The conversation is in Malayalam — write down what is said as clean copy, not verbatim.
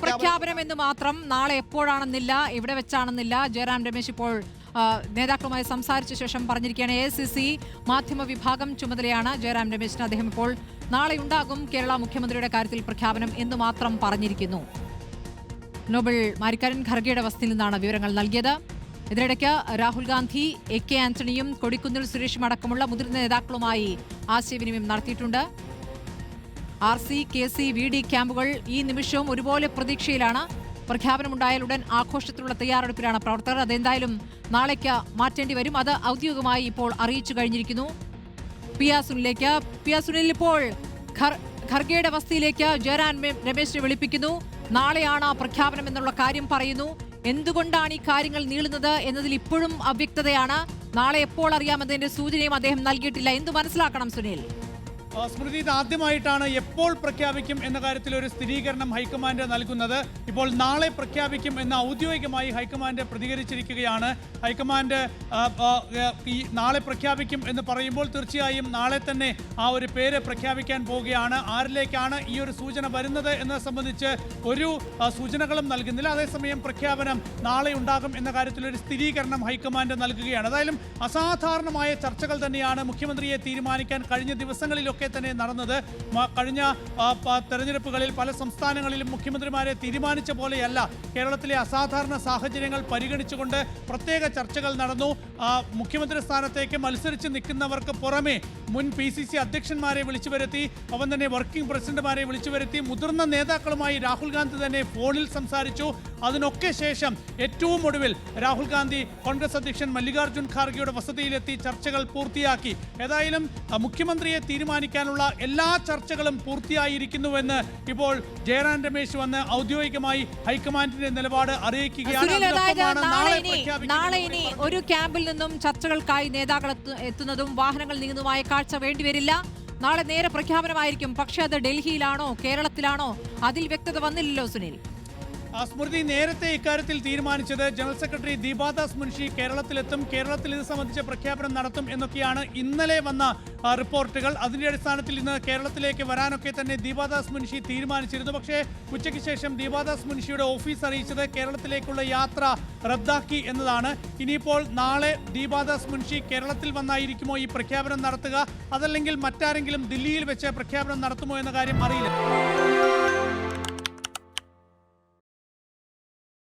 പ്രഖ്യാപനം എന്ന് മാത്രം. നാളെ എപ്പോഴാണെന്നില്ല, എവിടെ വെച്ചാണെന്നില്ല. ജയറാം രമേശ് ഇപ്പോൾ നേതാക്കളുമായി സംസാരിച്ച ശേഷം പറഞ്ഞിരിക്കുകയാണ്. AICC മാധ്യമ വിഭാഗം ചുമതലയാണ് ജയറാം രമേശിന്. അദ്ദേഹം ഇപ്പോൾ നാളെ ഉണ്ടാകും കേരള മുഖ്യമന്ത്രിയുടെ കാര്യത്തിൽ പ്രഖ്യാപനം എന്ന് മാത്രം പറഞ്ഞിരിക്കുന്നു. നോബൽ മാരിക്കാരൻ ഖർഗെയുടെ വസതിയിൽ നിന്നാണ് വിവരങ്ങൾ നൽകിയത്. ഇതിനിടയ്ക്ക് രാഹുൽ ഗാന്ധി, AK ആന്റണിയും കൊടിക്കുന്നിൽ സുരേഷും അടക്കമുള്ള മുതിർന്ന നേതാക്കളുമായി ആശയവിനിമയം നടത്തിയിട്ടുണ്ട്. RC, KC, VD ക്യാമ്പുകൾ ഈ നിമിഷവും ഒരുപോലെ പ്രതീക്ഷയിലാണ്. പ്രഖ്യാപനമുണ്ടായാൽ ഉടൻ ആഘോഷത്തിലുള്ള തയ്യാറെടുപ്പിലാണ് പ്രവർത്തകർ. അതെന്തായാലും നാളേക്ക് മാറ്റേണ്ടി വരും. അത് ഔദ്യോഗികമായി ഇപ്പോൾ അറിയിച്ചു കഴിഞ്ഞിരിക്കുന്നു. പി.ആർ. സുനിൽ ഇപ്പോൾ ഖർഗെയുടെ വസതിയിലേക്ക് ജയറാം രമേശിനെ വിളിപ്പിക്കുന്നു. നാളെയാണ് പ്രഖ്യാപനം എന്നുള്ള കാര്യം പറയുന്നു. എന്തുകൊണ്ടാണ് ഈ കാര്യങ്ങൾ നീളുന്നത് എന്നതിൽ ഇപ്പോഴും അവ്യക്തതയാണ്. നാളെ എപ്പോൾ അറിയാമെന്നതിന്റെ സൂചനയും അദ്ദേഹം നൽകിയിട്ടില്ല. എന്തു മനസ്സിലാക്കണം സുനിൽ? സ്മൃതി, ഇത് ആദ്യമായിട്ടാണ് എപ്പോൾ പ്രഖ്യാപിക്കും എന്ന കാര്യത്തിൽ ഒരു സ്ഥിരീകരണം ഹൈക്കമാൻഡ് നൽകുന്നത്. ഇപ്പോൾ നാളെ പ്രഖ്യാപിക്കും എന്ന് ഔദ്യോഗികമായി ഹൈക്കമാൻഡ് പ്രതികരിച്ചിരിക്കുകയാണ്. ഹൈക്കമാൻഡ് ഈ നാളെ പ്രഖ്യാപിക്കും എന്ന് പറയുമ്പോൾ തീർച്ചയായും നാളെ തന്നെ ആ ഒരു പേര് പ്രഖ്യാപിക്കാൻ പോവുകയാണ്. ആരിലേക്കാണ് ഈ ഒരു സൂചന വരുന്നത് എന്നത് സംബന്ധിച്ച് ഒരു സൂചനകളും നൽകുന്നില്ല. അതേസമയം പ്രഖ്യാപനം നാളെ ഉണ്ടാകും എന്ന കാര്യത്തിൽ ഒരു സ്ഥിരീകരണം ഹൈക്കമാൻഡ് നൽകുകയാണ്. ഏതായാലും അസാധാരണമായ ചർച്ചകൾ തന്നെയാണ് മുഖ്യമന്ത്രിയെ തീരുമാനിക്കാൻ കഴിഞ്ഞ ദിവസങ്ങളിലൊക്കെ തന്നെ നടന്നത്. കഴിഞ്ഞ തെരഞ്ഞെടുപ്പുകളിൽ പല സംസ്ഥാനങ്ങളിലും മുഖ്യമന്ത്രിമാരെ തീരുമാനിച്ച പോലെയല്ല. കേരളത്തിലെ അസാധാരണ സാഹചര്യങ്ങൾ പരിഗണിച്ചുകൊണ്ട് പ്രത്യേക ചർച്ചകൾ നടന്നു. മുഖ്യമന്ത്രി സ്ഥാനത്തേക്ക് മത്സരിച്ച് നിൽക്കുന്നവർക്ക് പുറമെ മുൻ PCC അധ്യക്ഷന്മാരെ വിളിച്ചു വരുത്തി, ഒപ്പം തന്നെ വർക്കിംഗ് പ്രസിഡന്റുമാരെ വിളിച്ചു വരുത്തി, മുതിർന്ന നേതാക്കളുമായി രാഹുൽ ഗാന്ധി തന്നെ ഫോണിൽ സംസാരിച്ചു. അതിനൊക്കെ ശേഷം ഏറ്റവും ഒടുവിൽ രാഹുൽ ഗാന്ധി കോൺഗ്രസ് അധ്യക്ഷൻ മല്ലികാർജ്ജുൻ ഖാർഗെയുടെ വസതിയിലെത്തി ചർച്ചകൾ പൂർത്തിയാക്കി. ഏതായാലും മുഖ്യമന്ത്രിയെ തീരുമാനിക്കാനുള്ള എല്ലാ ചർച്ചകളും പൂർത്തിയായിരിക്കുന്നുവെന്ന് ഇപ്പോൾ ജയറാം രമേശ് വന്ന് ഔദ്യോഗികമായി ഹൈക്കമാൻഡിന്റെ നിലപാട് അറിയിക്കുകയാണ്. നാളെ ഇനി ഒരു ക്യാമ്പിൽ നിന്നും ചർച്ചകൾക്കായി നേതാക്കൾ എത്തുന്നതും വാഹനങ്ങൾ നീങ്ങുന്നതുമായ കാഴ്ച വേണ്ടിവരില്ല. നാളെ നേരെ പ്രഖ്യാപനമായിരിക്കും. പക്ഷേ അത് ഡൽഹിയിലാണോ കേരളത്തിലാണോ അതിൽ വ്യക്തത വന്നില്ലല്ലോ സുനിൽ. സ്മൃതി, നേരത്തെ ഇക്കാര്യത്തിൽ തീരുമാനിച്ചത് ജനറൽ സെക്രട്ടറി ദീപാദാസ് മുൻഷി കേരളത്തിലെത്തും, കേരളത്തിൽ ഇത് സംബന്ധിച്ച പ്രഖ്യാപനം നടത്തും എന്നൊക്കെയാണ് ഇന്നലെ വന്ന റിപ്പോർട്ടുകൾ. അതിന്റെ അടിസ്ഥാനത്തിൽ ഇന്ന് കേരളത്തിലേക്ക് വരാനൊക്കെ തന്നെ ദീപാദാസ് മുൻഷി തീരുമാനിച്ചിരുന്നു. പക്ഷേ ഉച്ചയ്ക്ക് ശേഷം ദീപാദാസ് മുൻഷിയുടെ ഓഫീസ് അറിയിച്ചത് കേരളത്തിലേക്കുള്ള യാത്ര റദ്ദാക്കി എന്നതാണ്. ഇനിയിപ്പോൾ നാളെ ദീപാദാസ് മുൻഷി കേരളത്തിൽ വന്നായിരിക്കുമോ ഈ പ്രഖ്യാപനം നടത്തുക, അതല്ലെങ്കിൽ മറ്റാരെങ്കിലും ദില്ലിയിൽ വെച്ച് പ്രഖ്യാപനം നടത്തുമോ എന്ന കാര്യം അറിയില്ല.